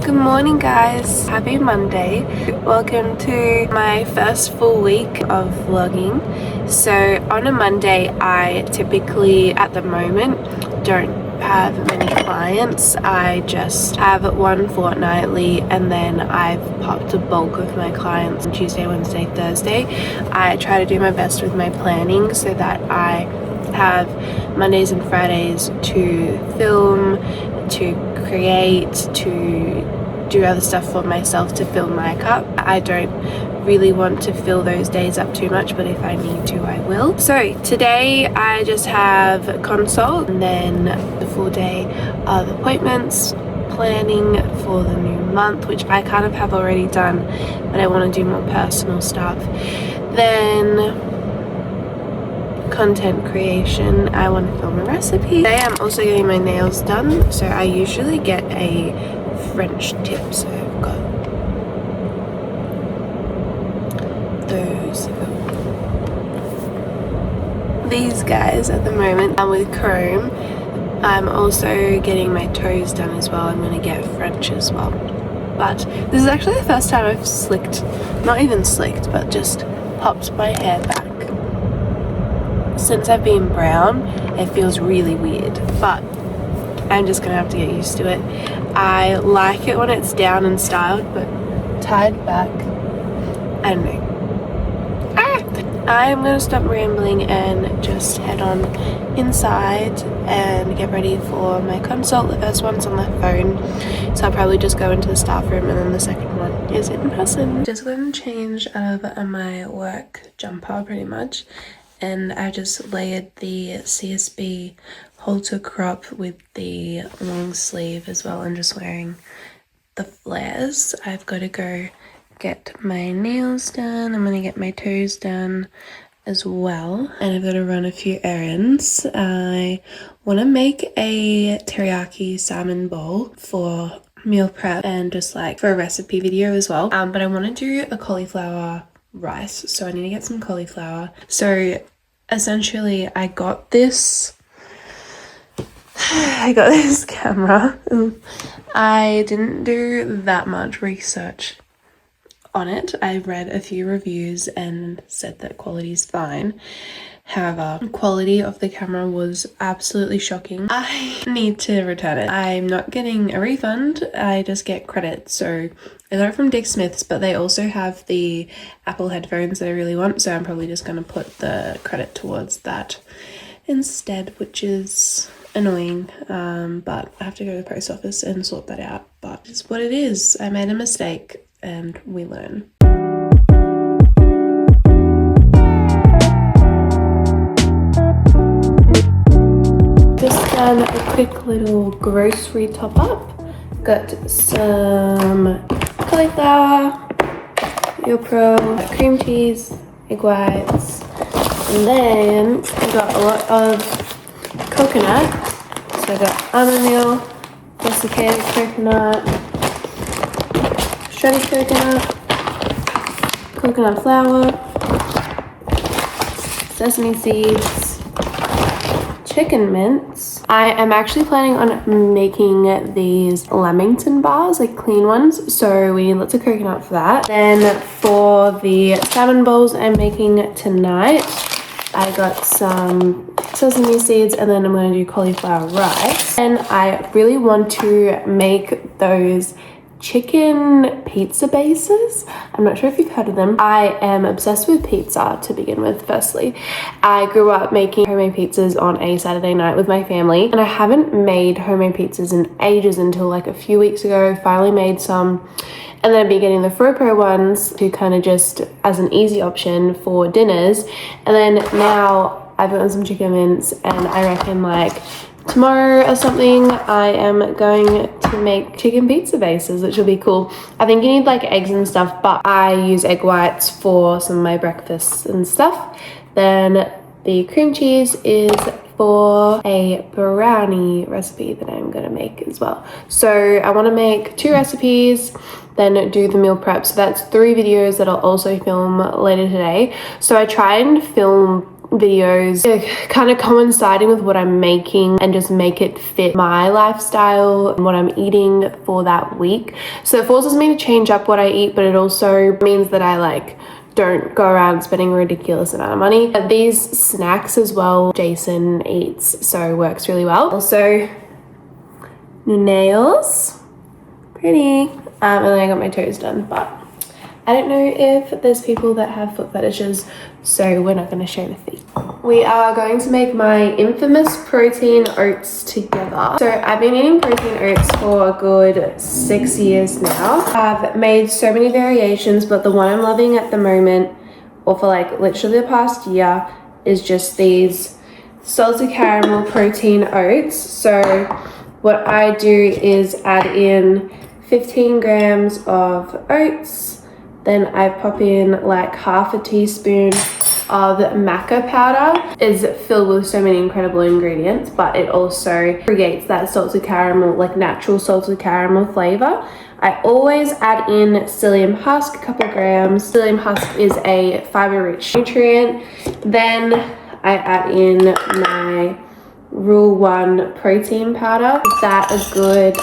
Good morning guys, happy Monday. Welcome to my first full week of vlogging. So on a Monday I typically at the moment don't have many clients. I just have one fortnightly and then I've popped a bulk of my clients on Tuesday, Wednesday, Thursday. I try to do my best with my planning so that I have Mondays and Fridays to film, to create, to do other stuff for myself to fill my cup. I don't really want to fill those days up too much, but if I need to I will. So today I just have a consult and then the full day of appointments, planning for the new month, which I kind of have already done, but I want to do more personal stuff. Then content creation, I want to film a recipe. Today I'm also getting my nails done, so I usually get a French tip, so I've got these guys at the moment. I'm with chrome. I'm also getting my toes done as well. I'm going to get French as well, but this is actually the first time I've slicked, not even slicked, but just popped my hair back. Since I've been brown, it feels really weird, but I'm just gonna have to get used to it. I like it when it's down and styled, but tied back, I don't know. I'm gonna stop rambling and just head on inside and get ready for my consult. The first one's on the phone, so I'll probably just go into the staff room, and then the second one is in person. Just gonna change out of my work jumper pretty much. And I just layered the CSB halter crop with the long sleeve as well, and just wearing the flares. I've got to go get my nails done. I'm going to get my toes done as well, and I've got to run a few errands. I want to make a teriyaki salmon bowl for meal prep and just like for a recipe video as well, but I want to do a cauliflower rice, so I need to get some cauliflower. So essentially I got this camera. I didn't do that much research on it. I read a few reviews and said that quality is fine. However, the quality of the camera was absolutely shocking. I need to return it. I'm not getting a refund, I just get credit. So I got it from Dick Smith's, but they also have the Apple headphones that I really want, so I'm probably just going to put the credit towards that instead, which is annoying, but I have to go to the post office and sort that out. But it's what it is. I made a mistake and we learn. Just done a quick little grocery top up. Got some cauliflower, Pro, cream cheese, egg whites, and then I got a lot of coconut. So I got almond meal, desiccated coconut, shredded coconut, coconut flour, sesame seeds, chicken mince. I am actually planning on making these Lamington bars, like clean ones, so we need lots of coconut for that. Then for the salmon bowls I'm making tonight, I got some sesame seeds, and then I'm going to do cauliflower rice. And I really want to make those chicken pizza bases. I'm not sure if you've heard of them. I am obsessed with pizza to begin with. Firstly, I grew up making homemade pizzas on a Saturday night with my family, and I haven't made homemade pizzas in ages until like a few weeks ago. Finally made some, and then I've been getting the FroPro ones to kind of just as an easy option for dinners. And then now I've gotten some chicken mince, and I reckon like tomorrow or something I am going to make chicken pizza bases, which will be cool. I think you need like eggs and stuff, but I use egg whites for some of my breakfasts and stuff. Then the cream cheese is for a brownie recipe that I'm gonna make as well. So I want to make 2 recipes, then do the meal prep. So that's 3 videos that I'll also film later today. So I try and film videos kind of coinciding with what I'm making and just make it fit my lifestyle and what I'm eating for that week. So it forces me to change up what I eat, but it also means that I like don't go around spending a ridiculous amount of money. But these snacks as well, Jason eats, so works really well. Also, nails, pretty. And then I got my toes done, but I don't know if there's people that have foot fetishes, so we're not going to show the feet. We are going to make my infamous protein oats together. So I've been eating protein oats for a good 6 years now. I've made so many variations, but the one I'm loving at the moment, or for like literally the past year, is just these salted caramel protein oats. So what I do is add in 15 grams of oats. Then I pop in like half a teaspoon of maca powder. It's filled with so many incredible ingredients, but it also creates that salted caramel, like natural salted caramel flavor. I always add in psyllium husk, a couple grams. Psyllium husk is a fiber-rich nutrient. Then I add in my Rule 1 protein powder. Give that a good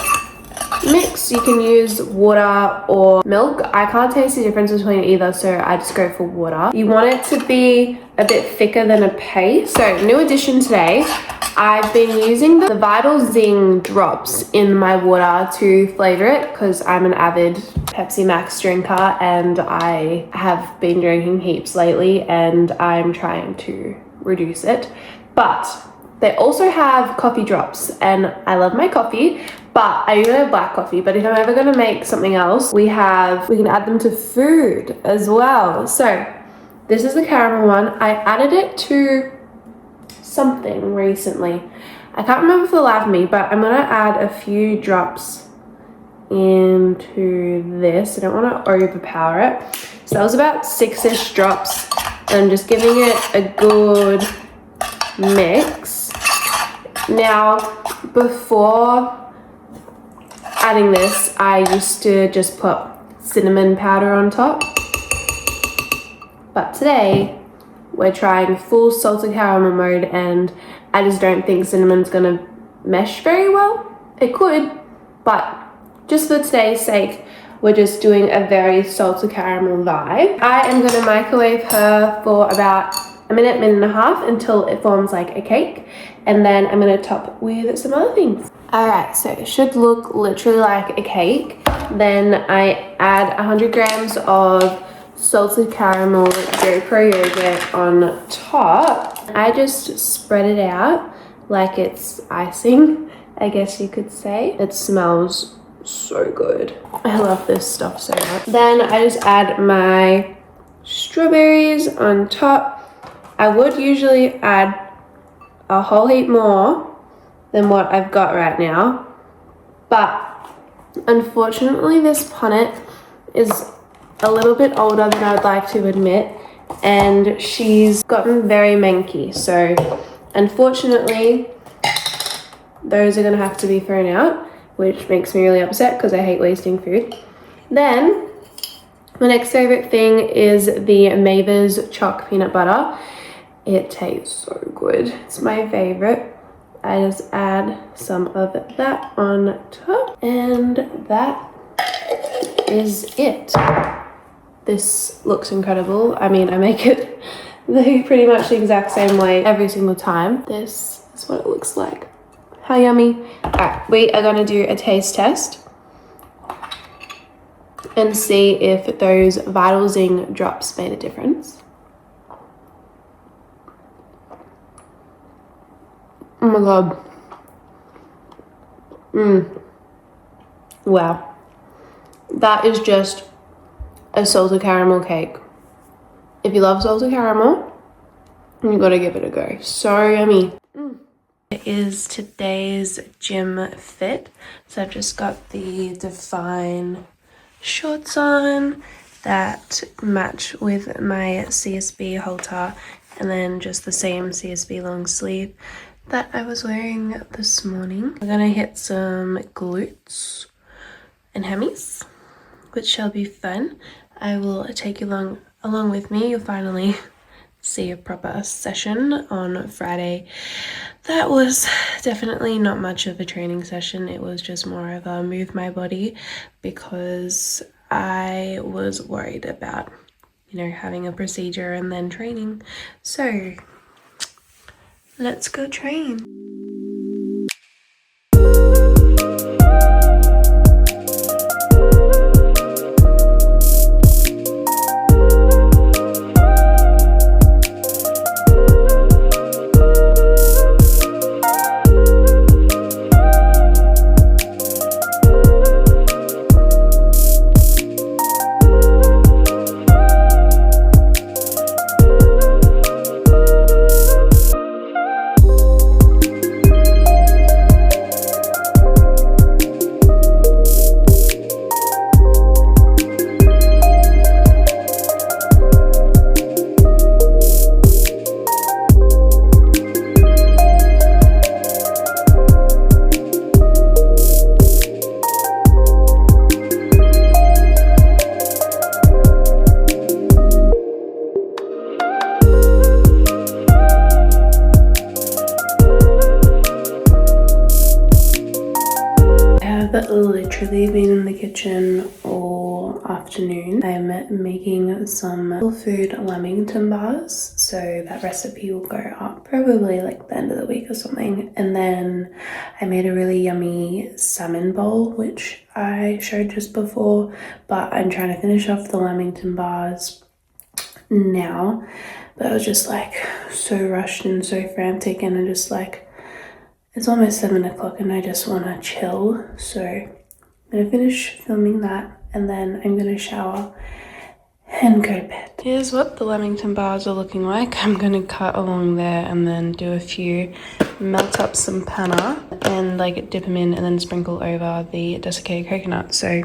mix. You can use water or milk. I can't taste the difference between either, so I just go for water. You want it to be a bit thicker than a paste. So new addition today, I've been using the Vital Zing drops in my water to flavor it because I'm an avid Pepsi Max drinker and I have been drinking heaps lately and I'm trying to reduce it. But they also have coffee drops and I love my coffee, but I do have black coffee. But if I'm ever going to make something else, we can add them to food as well. So this is the caramel one. I added it to something recently. I can't remember for the life of me, but I'm going to add a few drops into this. I don't want to overpower it. So that was about 6-ish drops. And I'm just giving it a good mix. Now, before adding this, I used to just put cinnamon powder on top. But today, we're trying full salted caramel mode and I just don't think cinnamon's gonna mesh very well. It could, but just for today's sake, we're just doing a very salted caramel vibe. I am gonna microwave her for about a minute and a half until it forms like a cake. And then I'm gonna top with some other things. All right, so it should look literally like a cake. Then I add 100 grams of salted caramel GoPro yogurt on top. I just spread it out like it's icing, I guess you could say. It smells so good. I love this stuff so much. Then I just add my strawberries on top. I would usually add a whole heap more than what I've got right now, but unfortunately this punnet is a little bit older than I'd like to admit, and she's gotten very manky, so unfortunately those are gonna have to be thrown out, which makes me really upset because I hate wasting food. Then my next favorite thing is the Maver's Choc peanut butter. It tastes so good. It's my favorite. I just add some of that on top, and that is it. This looks incredible. I mean, I make it pretty much the exact same way every single time. This is what it looks like. How yummy. All right, we are gonna do a taste test and see if those Vital Zing drops made a difference. Oh my god. Wow. That is just a salted caramel cake. If you love salted caramel, you gotta give it a go. So yummy. It is today's gym fit. So I've just got the Define shorts on that match with my CSB halter, and then just the same CSB long sleeve that I was wearing this morning. We're gonna hit some glutes and hammies, which shall be fun. I will take you along with me. You'll finally see a proper session on Friday. That was definitely not much of a training session. It was just more of a move my body because I was worried about, you know, having a procedure and then training. So let's go train. Literally been in the kitchen all afternoon. I'm making some full food lamington bars, so that recipe will go up probably like the end of the week or something. And then I made a really yummy salmon bowl, which I showed just before, but I'm trying to finish off the lamington bars now. But I was just like so rushed and so frantic, and I just like, it's almost 7 o'clock and I just want to chill. So I'm gonna finish filming that and then I'm gonna shower and go to bed. Here's what the lamington bars are looking like. I'm gonna cut along there and then do a few, melt up some panna and like dip them in and then sprinkle over the desiccated coconut. So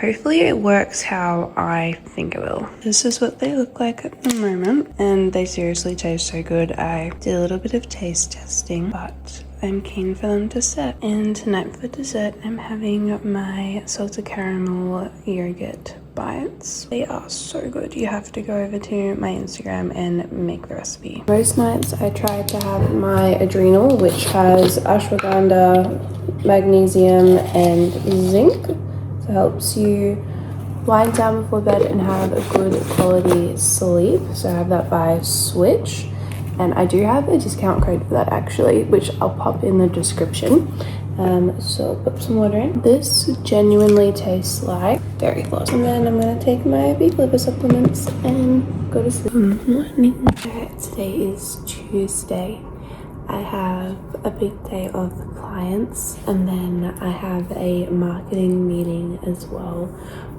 hopefully it works how I think it will. This is what they look like at the moment and they seriously taste so good. I did a little bit of taste testing, but I'm keen for them to set. And tonight for dessert, I'm having my salted caramel yogurt bites. They are so good. You have to go over to my Instagram and make the recipe. Most nights I try to have my adrenal, which has ashwagandha, magnesium and zinc. So it helps you wind down before bed and have a good quality sleep. So I have that by Switch. And I do have a discount code for that actually, which I'll pop in the description. So I'll put some water in. This genuinely tastes like berry floss. And then I'm gonna take my beef liver supplements and go to sleep. Good morning. Alright, today is Tuesday. I have a big day of clients and then I have a marketing meeting as well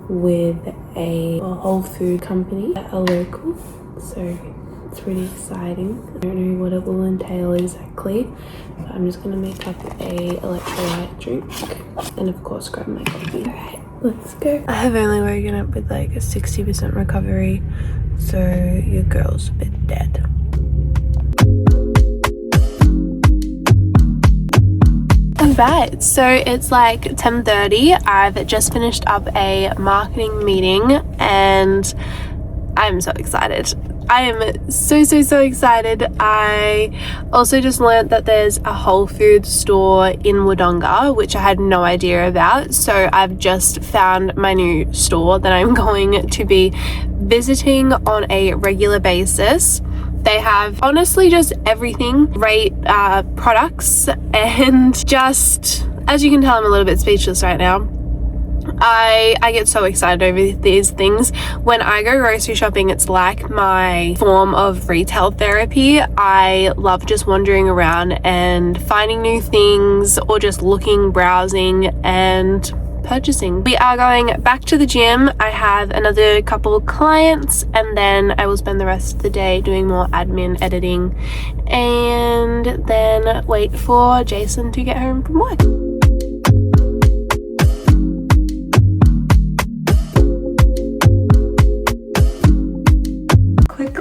with a whole food company, a local. So it's really exciting. I don't know what it will entail exactly, but I'm just gonna make up a electrolyte drink and of course grab my coffee. Alright, let's go. I have only woken up with like a 60% recovery, so your girl's a bit dead. Alright, so it's like 10:30. I've just finished up a marketing meeting and I'm so excited. I am so excited. I also just learned that there's a Whole Foods store in Wodonga, which I had no idea about. So I've just found my new store that I'm going to be visiting on a regular basis. They have honestly just everything, great products, and just, as you can tell, I'm a little bit speechless right now. I get so excited over these things. When I go grocery shopping, it's like my form of retail therapy. I love just wandering around and finding new things or just looking, browsing and purchasing. We are going back to the gym. I have another couple of clients and then I will spend the rest of the day doing more admin, editing, and then wait for Jason to get home from work.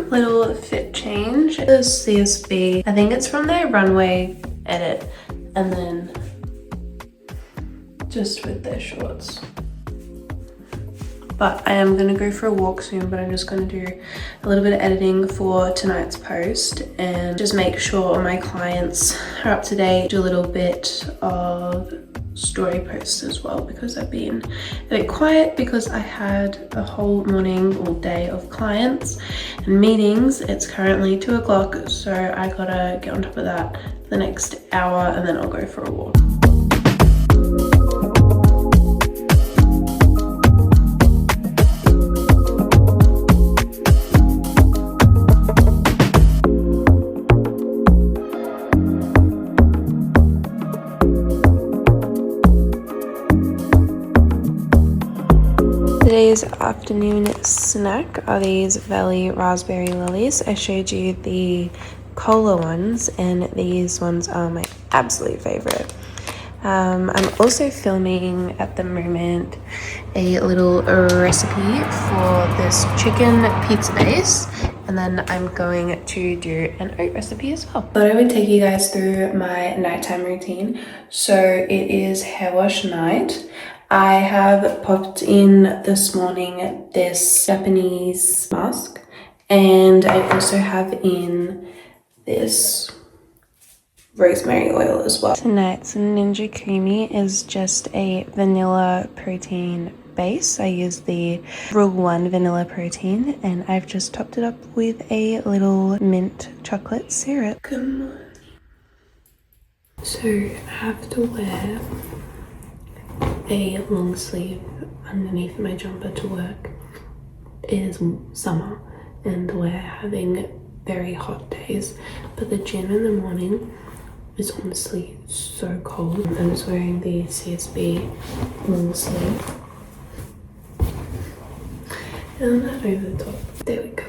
Little fit change. This CSB, I think it's from their runway edit, and then just with their shorts. but I am gonna go for a walk soon, but I'm just gonna do a little bit of editing for tonight's post and just make sure all my clients are up to date. Do a little bit of story posts as well, because I've been a bit quiet because I had a whole morning all day of clients and meetings. It's currently 2 o'clock, so I gotta get on top of that the next hour and then I'll go for a walk. Today's afternoon snack are these Valli raspberry lollies. I showed you the cola ones, and these ones are my absolute favorite. I'm also filming at the moment a little recipe for this chicken pizza base, and then I'm going to do an oat recipe as well. Thought I would take you guys through my nighttime routine. So it is hair wash night. I have popped in this morning this Japanese mask, and I also have in this rosemary oil as well. Tonight's Ninja Creamy is just a vanilla protein base. I use the Rule 1 vanilla protein, and I've just topped it up with a little mint chocolate syrup. Good morning. So I have to wear a long sleeve underneath my jumper to work. It is summer and we're having very hot days, but the gym in the morning is honestly so cold. I'm just wearing the CSB long sleeve and that over the top. There we go.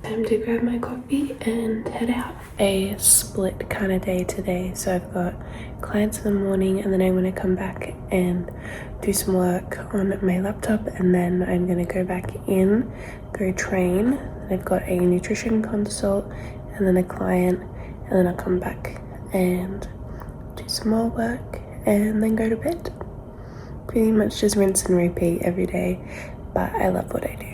Time to grab my coffee and head out. A split kind of day today, so I've got clients in the morning and then I'm going to come back and do some work on my laptop, and then I'm going to go back in, go train. I've got a nutrition consult and then a client, and then I'll come back and do some more work and then go to bed. Pretty much just rinse and repeat every day, but I love what I do.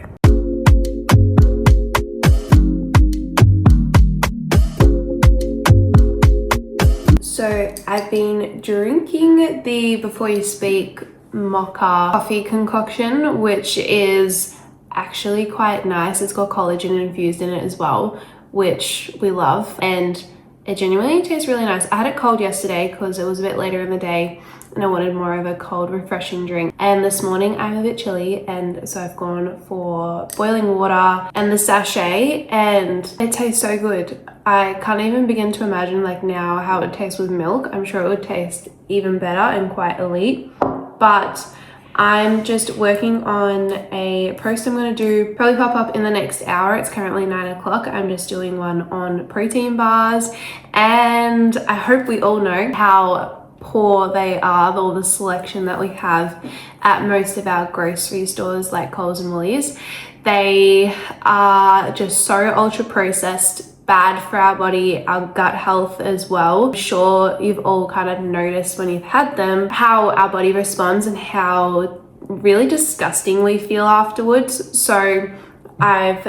So I've been drinking the Before You Speak mocha coffee concoction, which is actually quite nice. It's got collagen infused in it as well, which we love, and it genuinely tastes really nice. I had it cold yesterday because it was a bit later in the day and I wanted more of a cold, refreshing drink. And this morning I'm a bit chilly, and so I've gone for boiling water and the sachet, and it tastes so good. I can't even begin to imagine like now how it tastes with milk. I'm sure it would taste even better and quite elite. But I'm just working on a post I'm going to do, probably pop up in the next hour. It's currently 9 o'clock. I'm just doing one on protein bars, and I hope we all know how poor they are, all the selection that we have at most of our grocery stores like Coles and Lollies. They are just so ultra processed, bad for our body, our gut health as well. I'm sure you've all kind of noticed when you've had them how our body responds and how really disgusting we feel afterwards. So I'm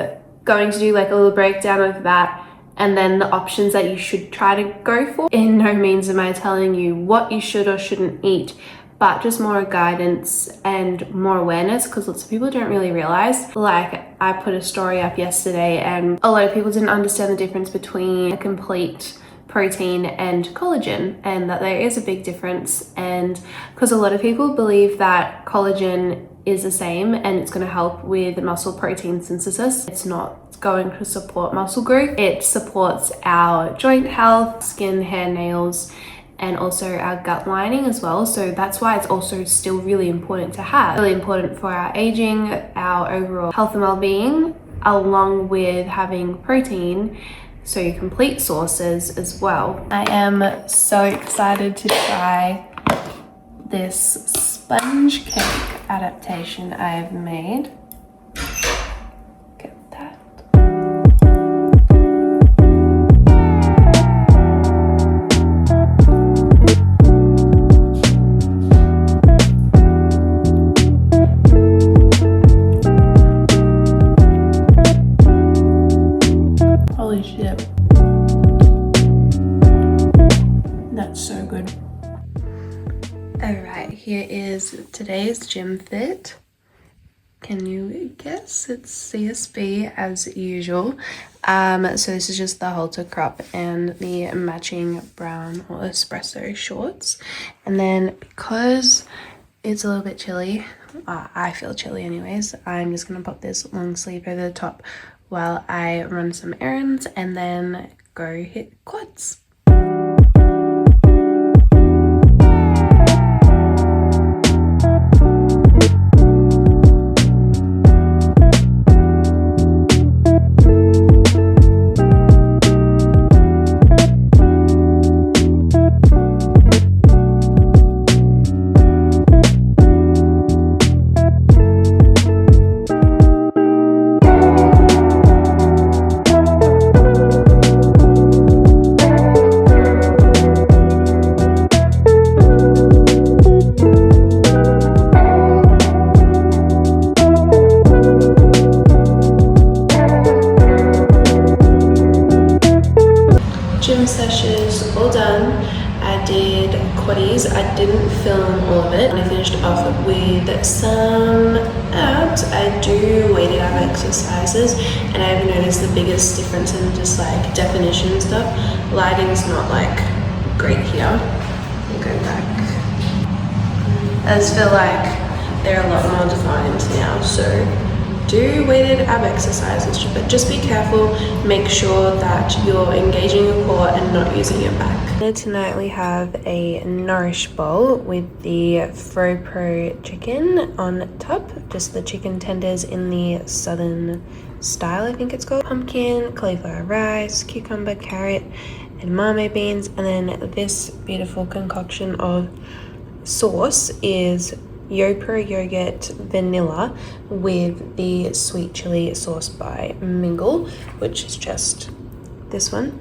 going to do like a little breakdown of that, and then the options that you should try to go for. In no means am I telling you what you should or shouldn't eat, but just more guidance and more awareness, because lots of people don't really realize. Like, I put a story up yesterday and a lot of people didn't understand the difference between a complete protein and collagen, and that there is a big difference. And because a lot of people believe that collagen is the same and it's going to help with muscle protein synthesis, it's not. It's going to support muscle growth. It supports our joint health, skin, hair, nails, and also our gut lining as well. So that's why it's also still really important to have. Really important for our aging, our overall health and well-being, along with having protein, so your complete sources as well. I am so excited to try this sponge cake adaptation I've made. Get that. today's gym fit. Can you guess? It's CSB as usual. So this is just the halter crop and the matching brown or espresso shorts. And then because it's a little bit chilly, I feel chilly anyways, I'm just gonna pop this long sleeve over the top while I run some errands and then go hit quads. Gym sessions all done. I did quaddies. I didn't film all of it. And I finished off with some abs. I do weighted ab exercises, and I've noticed the biggest difference in just like definition and stuff. Lighting's not like great here. I'll go back. I just feel like they're a lot more defined now. So do weighted ab exercises, but just be careful. Make sure that you're engaging your core and not using your back. Tonight we have a nourish bowl with the Pro chicken on top, just the chicken tenders in the southern style, I think it's called. Pumpkin, cauliflower rice, cucumber, carrot, and edamame beans, and then this beautiful concoction of sauce is Yopra yogurt vanilla with the sweet chili sauce by Mingle, which is just this one.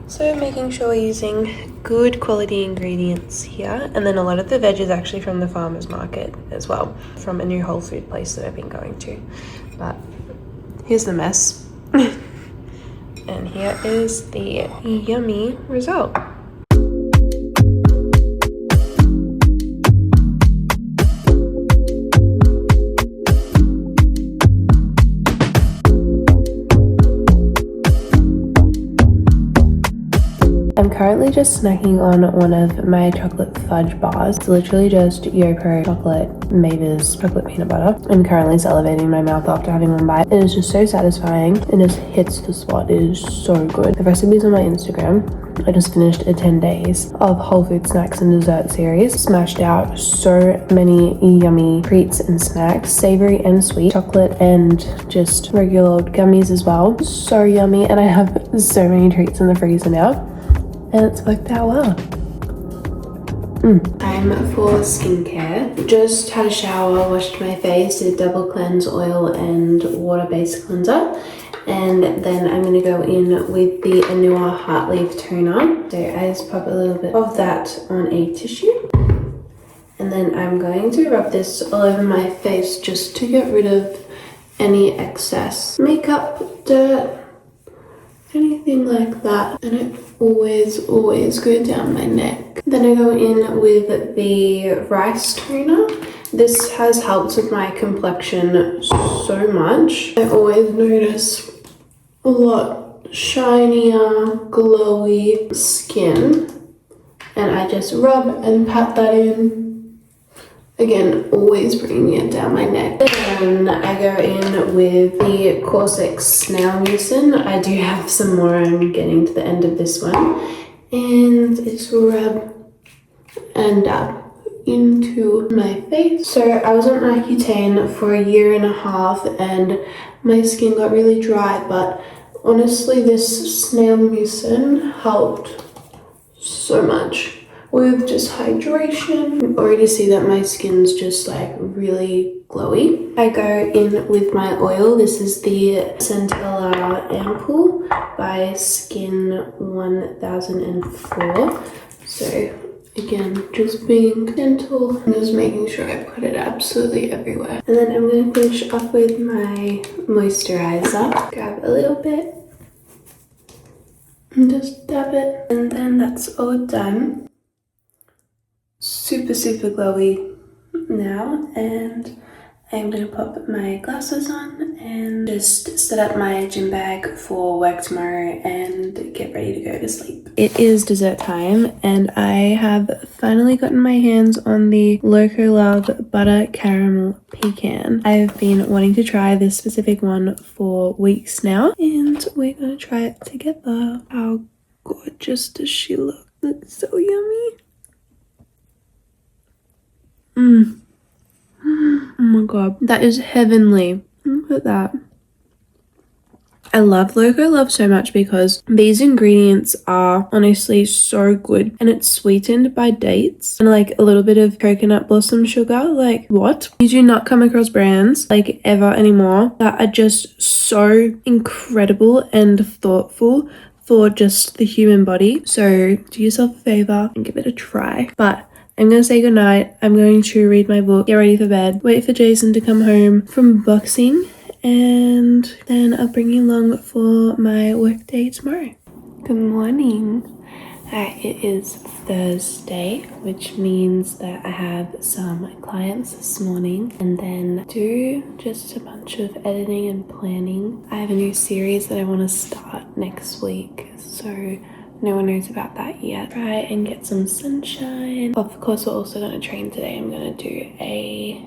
So making sure we're using good quality ingredients here, and then a lot of the veg is actually from the farmers market as well, from a new whole food place that I've been going to. But here's the mess. And here is the yummy result. I'm currently just snacking on one of my chocolate fudge bars. It's literally just Yopra chocolate Mavis chocolate peanut butter. I'm currently salivating my mouth after having one bite. It is just so satisfying. It just hits the spot. It is so good. The recipe's on my Instagram. I just finished a 10 days of whole food snacks and dessert series. Smashed out so many yummy treats and snacks, savory and sweet, chocolate and just regular old gummies as well. So yummy, and I have so many treats in the freezer now. And it's worked out well. Time for skincare. Just had a shower, washed my face, did double cleanse, oil and water-based cleanser. And then I'm going to go in with the Anua Heart Leaf Toner. So I just pop a little bit of that on a tissue. And then I'm going to rub this all over my face just to get rid of any excess makeup, dirt, anything like that. And it always go down my neck. Then I go in with the rice toner. This has helped with my complexion so much. I always notice a lot shinier, glowy skin, and I just rub and pat that in. Again, always bringing it down my neck. Then I go in with the Corsex Snail Mucin. I do have some more. I'm getting to the end of this one. And just rub and dab into my face. So I was on Accutane for 1.5 years and my skin got really dry, but honestly this Snail Mucin helped so much with just hydration. You already see that my skin's just like really glowy. I go in with my oil. This is the Centella Ampoule by Skin 1004. So again, just being gentle and just making sure I put it absolutely everywhere. And then I'm going to finish off with my moisturizer. Grab a little bit and just dab it, and then that's all done. Super glowy. now, and I'm gonna pop my glasses on and just set up my gym bag for work tomorrow and get ready to go to sleep. It is dessert time, and I have finally gotten my hands on the Loco Love Butter Caramel Pecan. I've been wanting to try this specific one for weeks now, and we're gonna try it together. How gorgeous does she look? Looks so yummy. Oh my god, that is heavenly. Look at that. I love Loco Love so much because these ingredients are honestly so good, and it's sweetened by dates and like a little bit of coconut blossom sugar. Like, what? You do not come across brands like ever anymore that are just so incredible and thoughtful for just the human body. So do yourself a favor and give it a try. But I'm going to say goodnight. I'm going to read my book, get ready for bed, wait for Jason to come home from boxing, and then I'll bring you along for my work day tomorrow. Good morning. It is Thursday, which means that I have some clients this morning and then do just a bunch of editing and planning. I have a new series that I want to start next week, so no one knows about that yet. Try and get some sunshine. Of course, we're also going to train today. I'm going to do a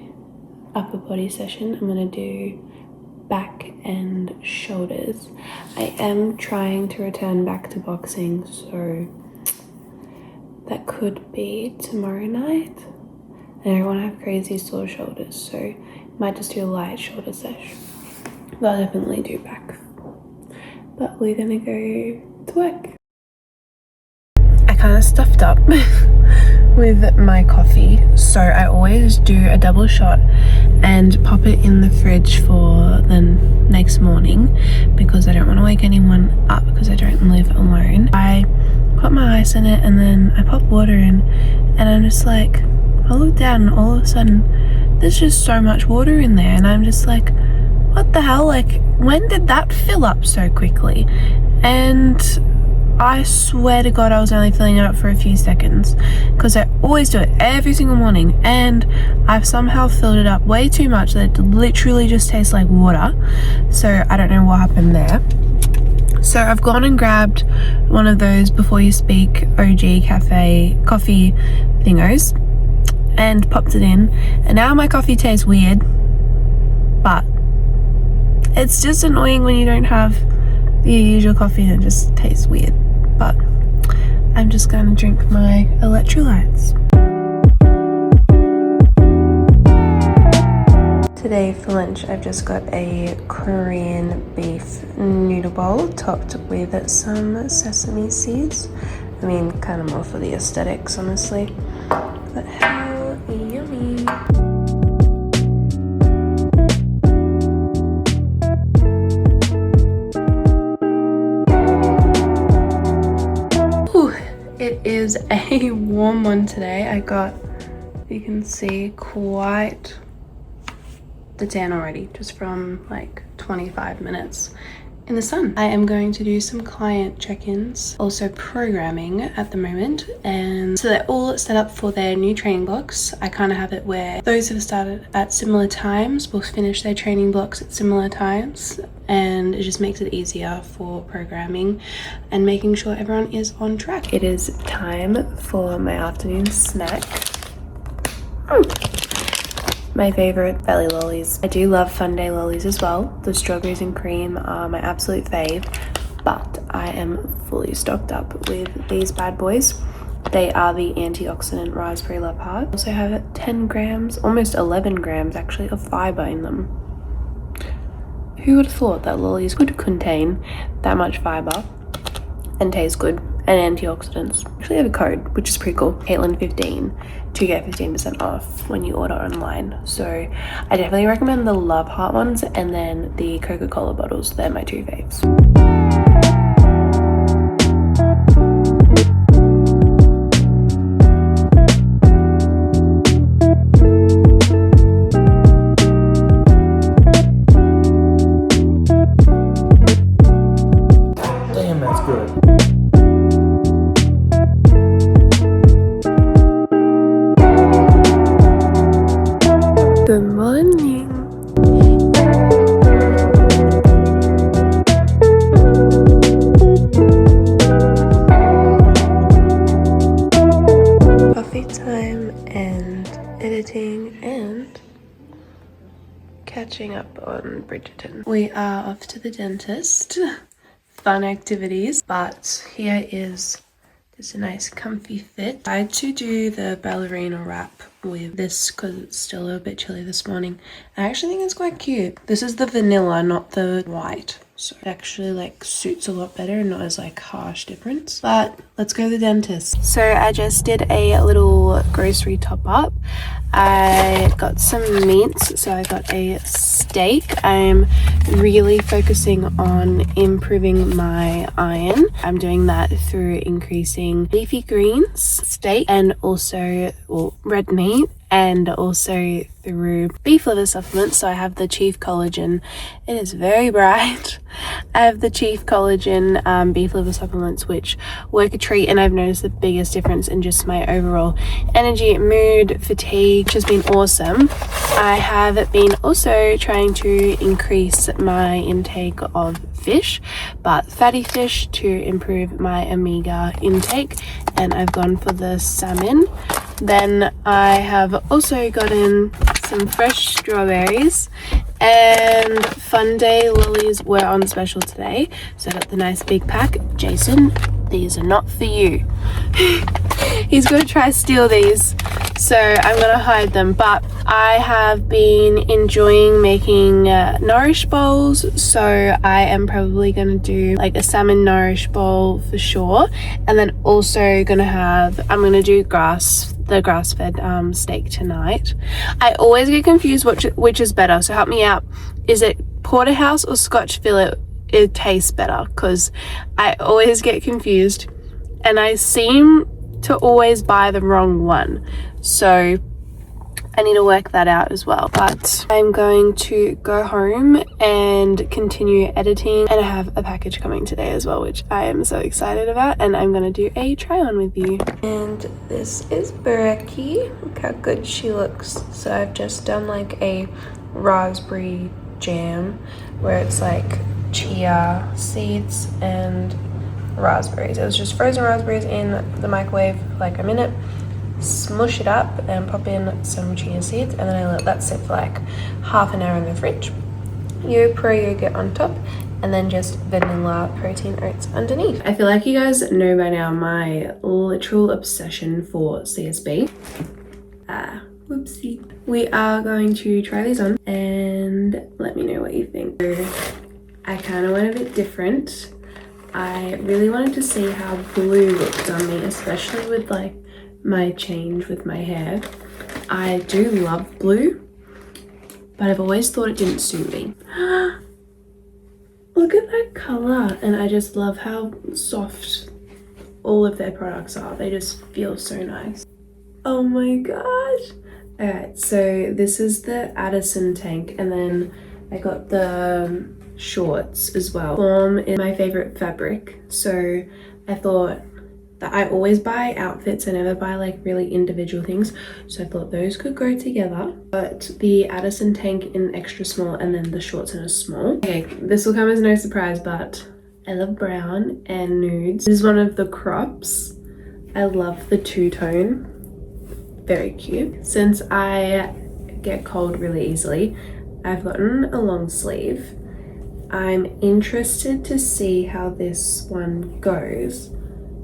upper body session. I'm going to do back and shoulders. I am trying to return back to boxing, so that could be tomorrow night. And I don't want to have crazy sore shoulders, so might just do a light shoulder session. But I'll definitely do back. But we're going to go to work. Kind of stuffed up with my coffee, so I always do a double shot and pop it in the fridge for the next morning because I don't want to wake anyone up because I don't live alone. I put my ice in it and then I pop water in, and I'm just like, I look down and all of a sudden there's just so much water in there, and I'm just like, what the hell, like when did that fill up so quickly? And I swear to God I was only filling it up for a few seconds because I always do it every single morning, and I've somehow filled it up way too much that it literally just tastes like water. So I don't know what happened there. So I've gone and grabbed one of those Before You Speak OG cafe coffee thingos and popped it in, and now my coffee tastes weird, but it's just annoying when you don't have the usual coffee and it just tastes weird. But I'm just going to drink my electrolytes. Today for lunch I've just got a Korean beef noodle bowl topped with some sesame seeds. I mean, kind of more for the aesthetics, honestly. But how yummy. It is a warm one today. I got, you can see, quite the tan already just from like 25 minutes in the sun. I am going to do some client check-ins, also programming at the moment, and so they're all set up for their new training blocks. I kind of have it where those who have started at similar times will finish their training blocks at similar times, and it just makes it easier for programming and making sure everyone is on track. It is time for my afternoon snack. My favorite Valli Lollies. I do love Fun Day Lollies as well. The strawberries and cream are my absolute fave, but I am fully stocked up with these bad boys. They are the antioxidant raspberry love heart. Also have 10 grams, almost 11 grams actually, of fiber in them. Who would have thought that Lollies could contain that much fiber and taste good and antioxidants? Actually have a code, which is pretty cool, Caitlin15, to get 15% off when you order online. So I definitely recommend the Love Heart ones, and then the Coca-Cola bottles. They're my two faves. Damn, that's good. morning. Coffee time and editing and catching up on Bridgerton. We are off to the dentist. Fun activities, but here is just a nice comfy fit. I had to do the ballerina wrap with this because it's still a bit chilly this morning. I actually think it's quite cute. This is the vanilla, not the white. So it actually like suits a lot better and not as like harsh difference. But let's go to the dentist. So I just did a little grocery top up. I got some meats. So I got a steak. I'm really focusing on improving my iron. I'm doing that through increasing leafy greens, steak, and also red meat, and also through beef liver supplements. So I have the Chief Collagen. It is very bright. I have the Chief Collagen beef liver supplements, which work a treat, and I've noticed the biggest difference in just my overall energy, mood, fatigue, which has been awesome. I have been also trying to increase my intake of fish, but fatty fish, to improve my omega intake, and I've gone for the salmon. Then I have also gotten some fresh strawberries, and Fun Day Lollies were on special today, so I got the nice big pack. Jason, these are not for you. He's gonna try steal these, so I'm gonna hide them. But I have been enjoying making nourish bowls, so I am probably gonna do like a salmon nourish bowl for sure, and then also I'm gonna do the grass-fed steak tonight. I always get confused which is better, so help me out. Is it porterhouse or Scotch fillet? It tastes better, because I always get confused and I seem to always buy the wrong one, so I need to work that out as well. But I'm going to go home and continue editing, and I have a package coming today as well, which I am so excited about, and I'm going to do a try on with you. And this is Becky. Look how good she looks. So I've just done like a raspberry jam where it's like chia seeds and raspberries. It was just frozen raspberries in the microwave for like a minute, smush it up and pop in some chia seeds, and then I let that sit for like half an hour in the fridge. Pro yogurt on top, and then just vanilla protein oats underneath. I feel like you guys know by now my literal obsession for CSB. Whoopsie. We are going to try these on and let me know what you think. I kind of went a bit different. I really wanted to see how blue looked on me, especially with like my change with my hair. I do love blue, but I've always thought it didn't suit me. Look at that color, and I just love how soft all of their products are. They just feel so nice. Oh my gosh. Alright, so this is the Addison tank, and then I got the shorts as well. Form is my favorite fabric, so I thought that I always buy outfits. I never buy like really individual things, so I thought those could go together. But the Addison tank in extra small, and then the shorts in a small. Okay, this will come as no surprise, but I love brown and nudes. This is one of the crops. I love the two-tone. Very cute. Since I get cold really easily, I've gotten a long sleeve. I'm interested to see how this one goes,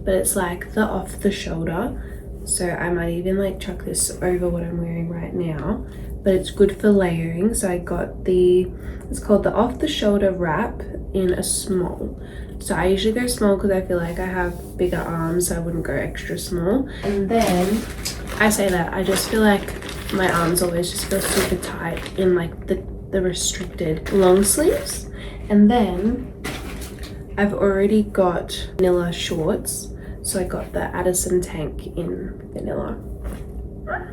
but it's like the off the shoulder, so I might even like chuck this over what I'm wearing right now, but it's good for layering. So I got it's called the off the shoulder wrap in a small. So I usually go small because I feel like I have bigger arms, so I wouldn't go extra small. And then I say that, I just feel like my arms always just feel super tight in like the restricted long sleeves. And then I've already got vanilla shorts, so I got the Addison tank in vanilla.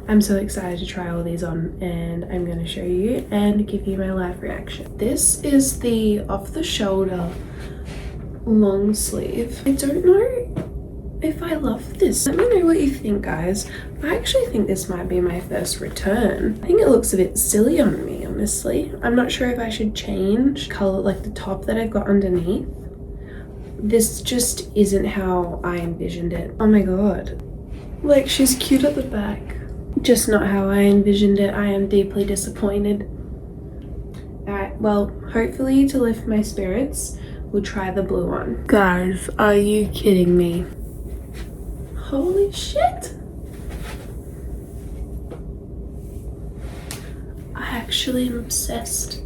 I'm so excited to try all these on, and I'm going to show you and give you my live reaction. This is the off the shoulder long sleeve. I don't know if I love this. Let me know what you think, guys. I actually think this might be my first return. I think it looks a bit silly on me, honestly. I'm not sure if I should change color, like the top that I've got underneath. This just isn't how I envisioned it. Oh my god. Like, she's cute at the back. Just not how I envisioned it. I am deeply disappointed. Alright, well, hopefully to lift my spirits, we'll try the blue one. Guys, are you kidding me? Holy shit! I actually am obsessed.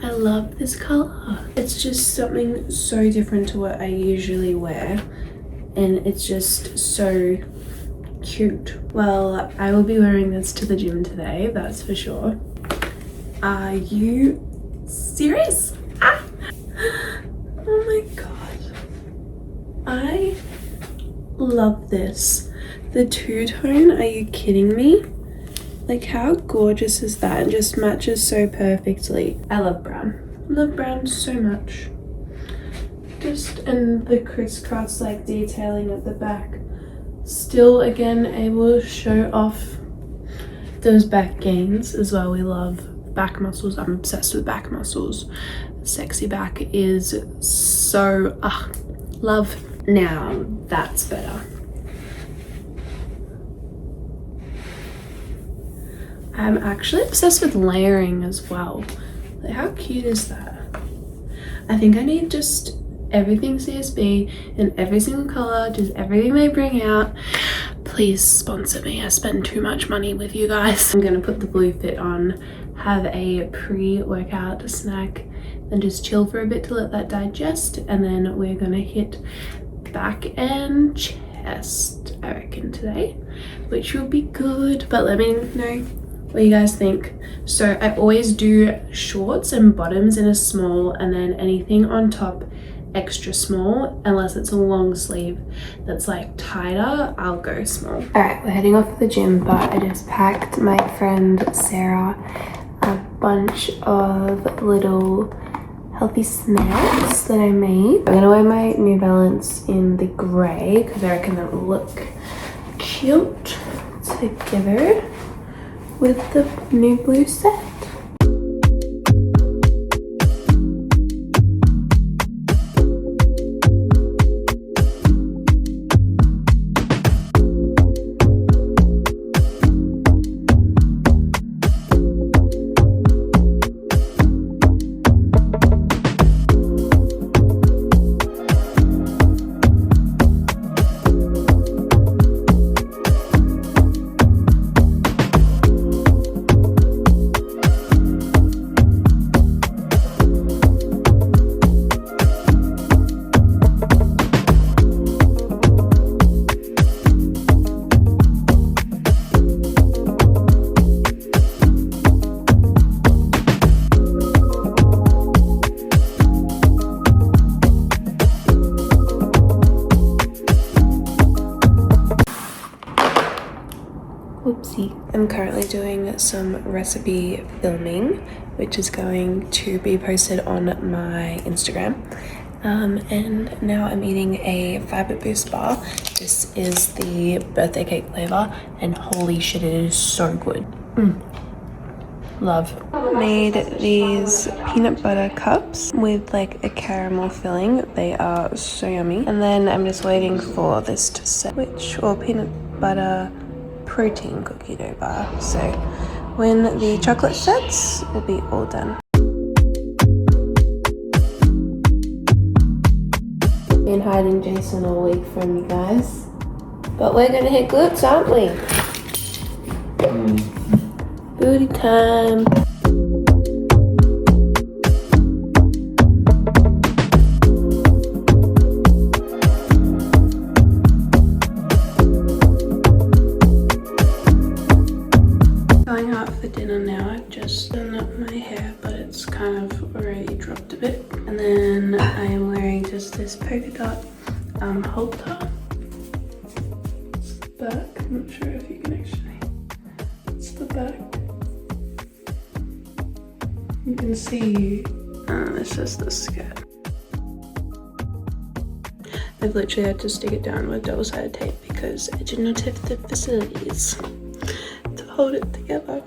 I love this color. It's just something so different to what I usually wear, and it's just so cute. Well, I will be wearing this to the gym today, that's for sure. Are you serious? Ah! Oh my god. I love this. The two-tone, are you kidding me? Like, how gorgeous is that? It just matches so perfectly. I love brown. I love brown so much. And the crisscross like detailing at the back. Still, again, able to show off those back gains as well. We love back muscles. I'm obsessed with back muscles. Sexy back is so, love. Now that's better. I'm actually obsessed with layering as well. Like, how cute is that? I think I need just everything CSB in every single color, just everything they bring out. Please sponsor me. I spend too much money with you guys. I'm gonna put the blue fit on, have a pre-workout snack, and just chill for a bit to let that digest, and then we're gonna hit back and chest, I reckon, today, which will be good. But let me know what you guys think. So I always do shorts and bottoms in a small, and then anything on top extra small, unless it's a long sleeve that's like tighter, I'll go small. All right, we're heading off to the gym, but I just packed my friend Sarah a bunch of little healthy snacks that I made. I'm gonna wear my New Balance in the gray because I reckon that will look cute together with the new blue set. Whoopsie. I'm currently doing some recipe filming, which is going to be posted on my Instagram. And now I'm eating a Fiber Boost bar. This is the birthday cake flavor, and holy shit, it is so good. Love. Made these peanut butter cups with like a caramel filling. They are so yummy. And then I'm just waiting for this to set, or peanut butter protein cookie dough bar. So when the chocolate sets, we'll be all done. Been hiding Jason all week from you guys, but we're gonna hit glutes, aren't we? Booty time. Going out for dinner now. I've just done up my hair, but it's kind of already dropped a bit. And then I am wearing just this polka dot halter. It's the back. I'm not sure if you can actually. It's the back. You can see. This is the skirt. I've literally had to stick it down with double-sided tape because I did not have the facilities to hold it together.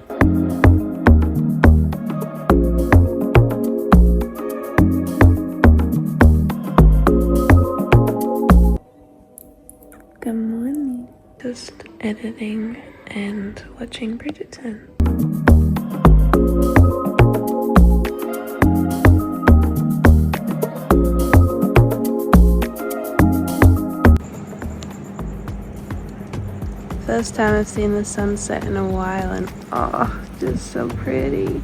Good morning. Just editing and watching Bridgerton. First time I've seen the sunset in a while, and oh, just so pretty.